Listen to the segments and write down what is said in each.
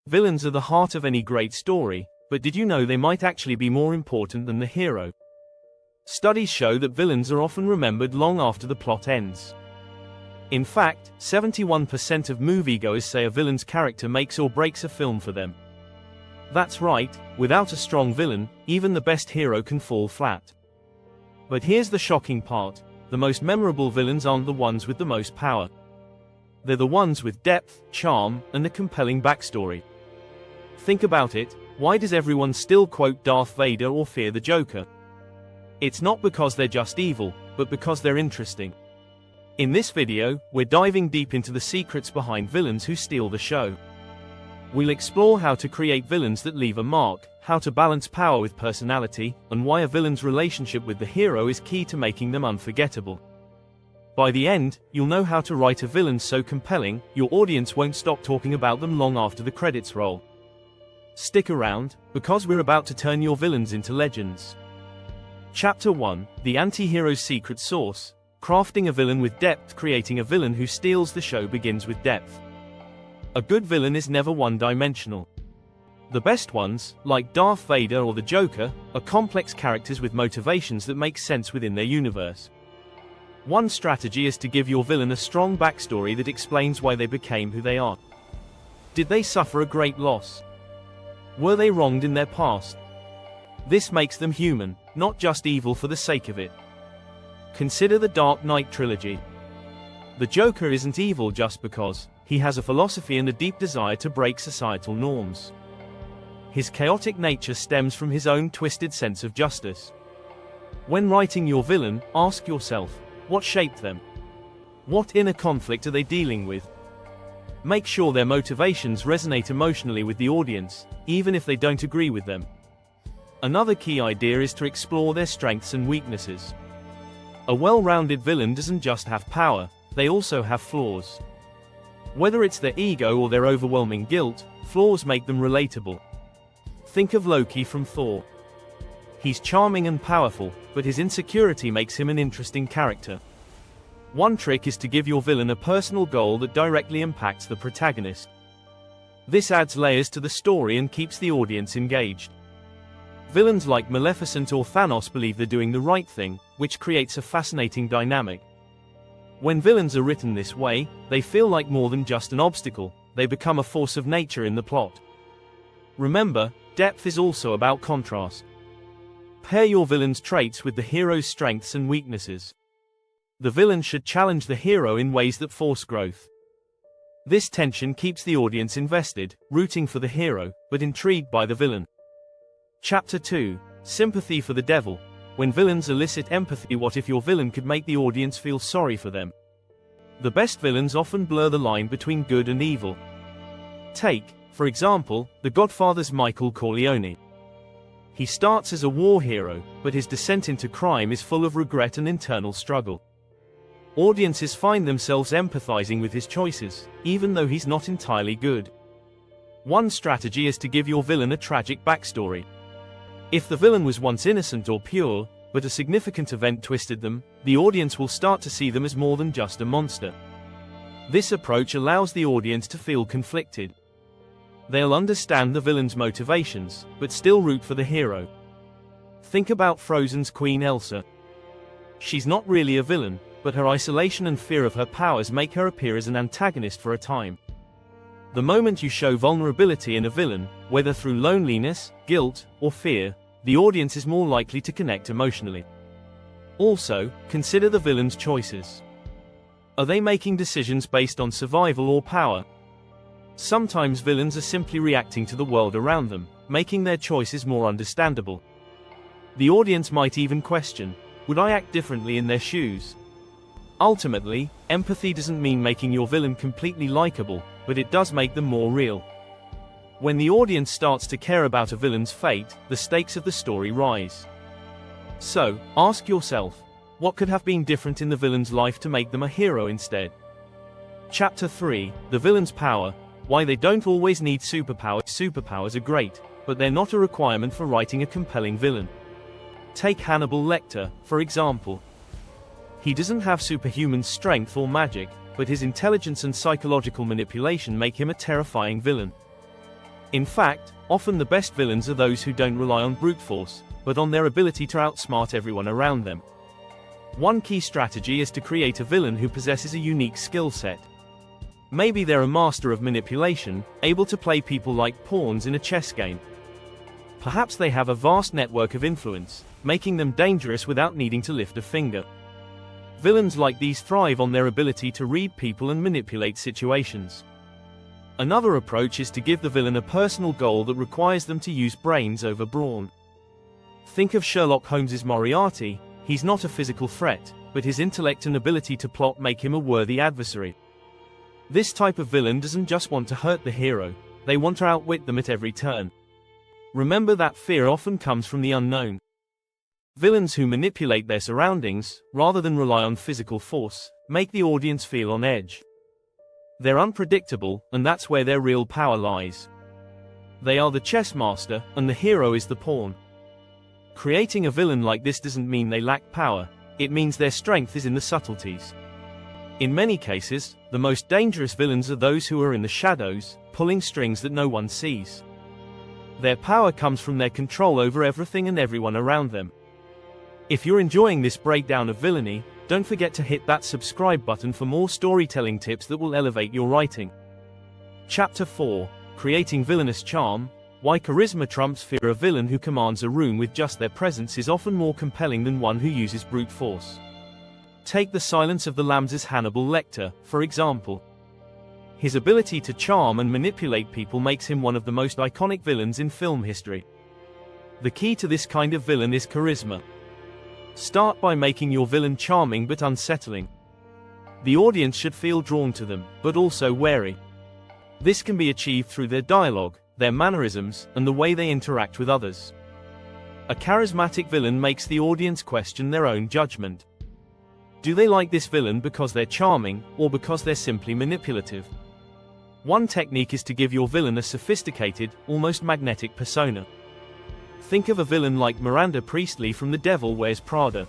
Villains are the heart of any great story, but did you know they might actually be more important than the hero? Studies show that villains are often remembered long after the plot ends. In fact, 71% of moviegoers say a villain's character makes or breaks a film for them. That's right, without a strong villain, even the best hero can fall flat. But here's the shocking part: the most memorable villains aren't the ones with the most power. They're the ones with depth, charm, and a compelling backstory. Think about it: why does everyone still quote Darth Vader or fear the Joker? It's not because they're just evil, but because they're interesting. In this video, we're diving deep into the secrets behind villains who steal the show. We'll explore how to create villains that leave a mark, how to balance power with personality, and why a villain's relationship with the hero is key to making them unforgettable. By the end, you'll know how to write a villain so compelling, your audience won't stop talking about them long after the credits roll. Stick around, because we're about to turn your villains into legends. Chapter 1: The Anti-Hero's Secret Sauce. Crafting a villain with depth. Creating a villain who steals the show begins with depth. A good villain is never one-dimensional. The best ones, like Darth Vader or the Joker, are complex characters with motivations that make sense within their universe. One strategy is to give your villain a strong backstory that explains why they became who they are. Did they suffer a great loss? Were they wronged in their past? This makes them human, not just evil for the sake of it. Consider the Dark Knight trilogy. The Joker isn't evil just because he has a philosophy and a deep desire to break societal norms. His chaotic nature stems from his own twisted sense of justice. When writing your villain, ask yourself, what shaped them? What inner conflict are they dealing with? Make sure their motivations resonate emotionally with the audience, even if they don't agree with them. Another key idea is to explore their strengths and weaknesses. A well-rounded villain doesn't just have power, they also have flaws. Whether it's their ego or their overwhelming guilt, flaws make them relatable. Think of Loki from Thor. He's charming and powerful, but his insecurity makes him an interesting character. One trick is to give your villain a personal goal that directly impacts the protagonist. This adds layers to the story and keeps the audience engaged. Villains like Maleficent or Thanos believe they're doing the right thing, which creates a fascinating dynamic. When villains are written this way, they feel like more than just an obstacle, they become a force of nature in the plot. Remember, depth is also about contrast. Pair your villain's traits with the hero's strengths and weaknesses. The villain should challenge the hero in ways that force growth. This tension keeps the audience invested, rooting for the hero, but intrigued by the villain. Chapter 2: Sympathy for the Devil. When villains elicit empathy, what if your villain could make the audience feel sorry for them? The best villains often blur the line between good and evil. Take, for example, The Godfather's Michael Corleone. He starts as a war hero, but his descent into crime is full of regret and internal struggle. Audiences find themselves empathizing with his choices, even though he's not entirely good. One strategy is to give your villain a tragic backstory. If the villain was once innocent or pure, but a significant event twisted them, the audience will start to see them as more than just a monster. This approach allows the audience to feel conflicted. They'll understand the villain's motivations, but still root for the hero. Think about Frozen's Queen Elsa. She's not really a villain, but her isolation and fear of her powers make her appear as an antagonist for a time. The moment you show vulnerability in a villain, whether through loneliness, guilt, or fear, the audience is more likely to connect emotionally. Also, consider the villain's choices. Are they making decisions based on survival or power? Sometimes villains are simply reacting to the world around them, making their choices more understandable. The audience might even question, would I act differently in their shoes? Ultimately, empathy doesn't mean making your villain completely likable, but it does make them more real. When the audience starts to care about a villain's fate, the stakes of the story rise. So, ask yourself, what could have been different in the villain's life to make them a hero instead? Chapter 3: The Villain's Power. Why they don't always need superpowers. Superpowers are great, but they're not a requirement for writing a compelling villain. Take Hannibal Lecter, for example. He doesn't have superhuman strength or magic, but his intelligence and psychological manipulation make him a terrifying villain. In fact, often the best villains are those who don't rely on brute force, but on their ability to outsmart everyone around them. One key strategy is to create a villain who possesses a unique skill set. Maybe they're a master of manipulation, able to play people like pawns in a chess game. Perhaps they have a vast network of influence, making them dangerous without needing to lift a finger. Villains like these thrive on their ability to read people and manipulate situations. Another approach is to give the villain a personal goal that requires them to use brains over brawn. Think of Sherlock Holmes's Moriarty. He's not a physical threat, but his intellect and ability to plot make him a worthy adversary. This type of villain doesn't just want to hurt the hero, they want to outwit them at every turn. Remember that fear often comes from the unknown. Villains who manipulate their surroundings, rather than rely on physical force, make the audience feel on edge. They're unpredictable, and that's where their real power lies. They are the chess master, and the hero is the pawn. Creating a villain like this doesn't mean they lack power, it means their strength is in the subtleties. In many cases, the most dangerous villains are those who are in the shadows, pulling strings that no one sees. Their power comes from their control over everything and everyone around them. If you're enjoying this breakdown of villainy, don't forget to hit that subscribe button for more storytelling tips that will elevate your writing. Chapter 4: Creating Villainous Charm. Why charisma trumps fear. A villain who commands a room with just their presence is often more compelling than one who uses brute force. Take The Silence of the Lambs' Hannibal Lecter, for example. His ability to charm and manipulate people makes him one of the most iconic villains in film history. The key to this kind of villain is charisma. Start by making your villain charming but unsettling. The audience should feel drawn to them, but also wary. This can be achieved through their dialogue, their mannerisms, and the way they interact with others. A charismatic villain makes the audience question their own judgment. Do they like this villain because they're charming, or because they're simply manipulative? One technique is to give your villain a sophisticated, almost magnetic persona. Think of a villain like Miranda Priestley from The Devil Wears Prada.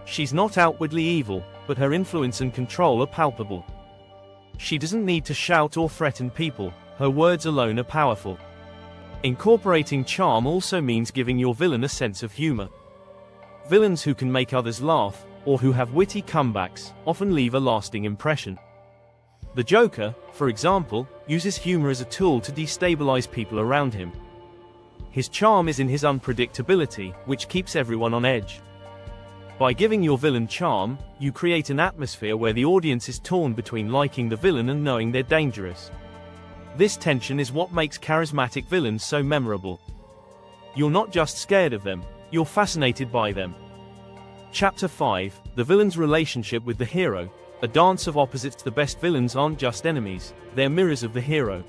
She's not outwardly evil, but her influence and control are palpable. She doesn't need to shout or threaten people, her words alone are powerful. Incorporating charm also means giving your villain a sense of humor. Villains who can make others laugh, or who have witty comebacks, often leave a lasting impression. The Joker, for example, uses humor as a tool to destabilize people around him. His charm is in his unpredictability, which keeps everyone on edge. By giving your villain charm, you create an atmosphere where the audience is torn between liking the villain and knowing they're dangerous. This tension is what makes charismatic villains so memorable. You're not just scared of them, you're fascinated by them. Chapter 5: The Villain's Relationship with the Hero. A dance of opposites. The best villains aren't just enemies, they're mirrors of the hero.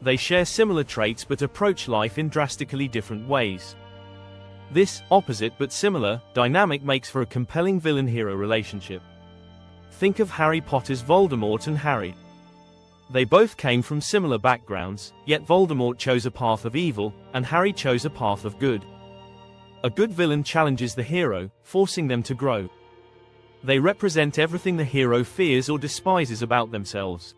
They share similar traits but approach life in drastically different ways. This opposite but similar dynamic makes for a compelling villain-hero relationship. Think of Harry Potter's Voldemort and Harry. They both came from similar backgrounds, yet Voldemort chose a path of evil, and Harry chose a path of good. A good villain challenges the hero, forcing them to grow. They represent everything the hero fears or despises about themselves.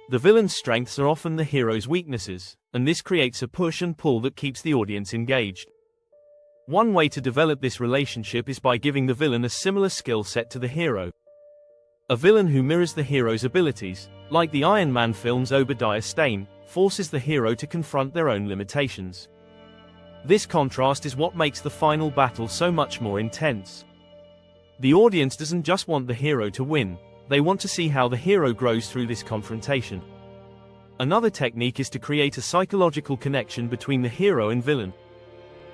The villain's strengths are often the hero's weaknesses, and this creates a push and pull that keeps the audience engaged. One way to develop this relationship is by giving the villain a similar skill set to the hero. A villain who mirrors the hero's abilities, like the Iron Man film's Obadiah Stane, forces the hero to confront their own limitations. This contrast is what makes the final battle so much more intense. The audience doesn't just want the hero to win, they want to see how the hero grows through this confrontation. Another technique is to create a psychological connection between the hero and villain.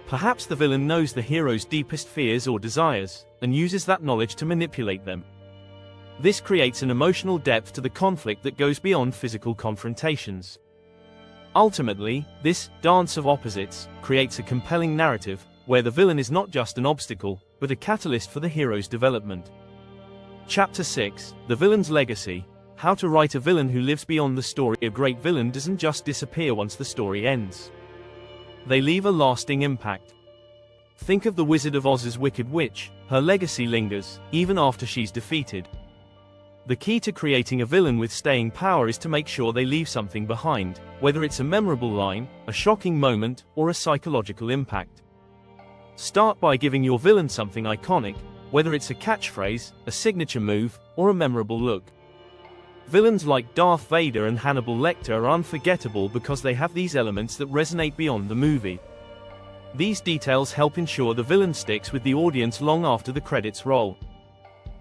Perhaps the villain knows the hero's deepest fears or desires, and uses that knowledge to manipulate them. This creates an emotional depth to the conflict that goes beyond physical confrontations. Ultimately, this dance of opposites creates a compelling narrative, where the villain is not just an obstacle, but a catalyst for the hero's development. Chapter 6: The Villain's Legacy. How to write a villain who lives beyond the story. A great villain doesn't just disappear once the story ends. They leave a lasting impact. Think of the Wizard of Oz's Wicked Witch, her legacy lingers, even after she's defeated. The key to creating a villain with staying power is to make sure they leave something behind, whether it's a memorable line, a shocking moment, or a psychological impact. Start by giving your villain something iconic, whether it's a catchphrase, a signature move, or a memorable look. Villains like Darth Vader and Hannibal Lecter are unforgettable because they have these elements that resonate beyond the movie. These details help ensure the villain sticks with the audience long after the credits roll.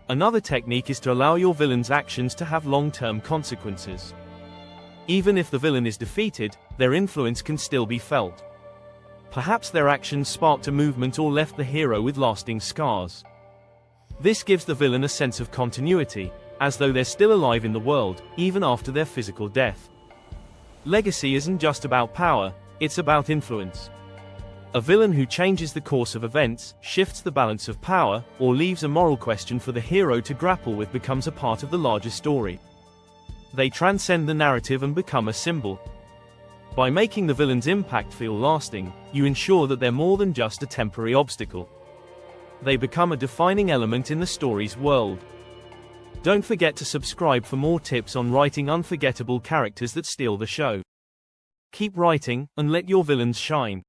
Another technique is to allow your villain's actions to have long-term consequences. Even if the villain is defeated, their influence can still be felt. Perhaps their actions sparked a movement or left the hero with lasting scars. This gives the villain a sense of continuity, as though they're still alive in the world, even after their physical death. Legacy isn't just about power, it's about influence. A villain who changes the course of events, shifts the balance of power, or leaves a moral question for the hero to grapple with becomes a part of the larger story. They transcend the narrative and become a symbol. By making the villain's impact feel lasting, you ensure that they're more than just a temporary obstacle. They become a defining element in the story's world. Don't forget to subscribe for more tips on writing unforgettable characters that steal the show. Keep writing, and let your villains shine.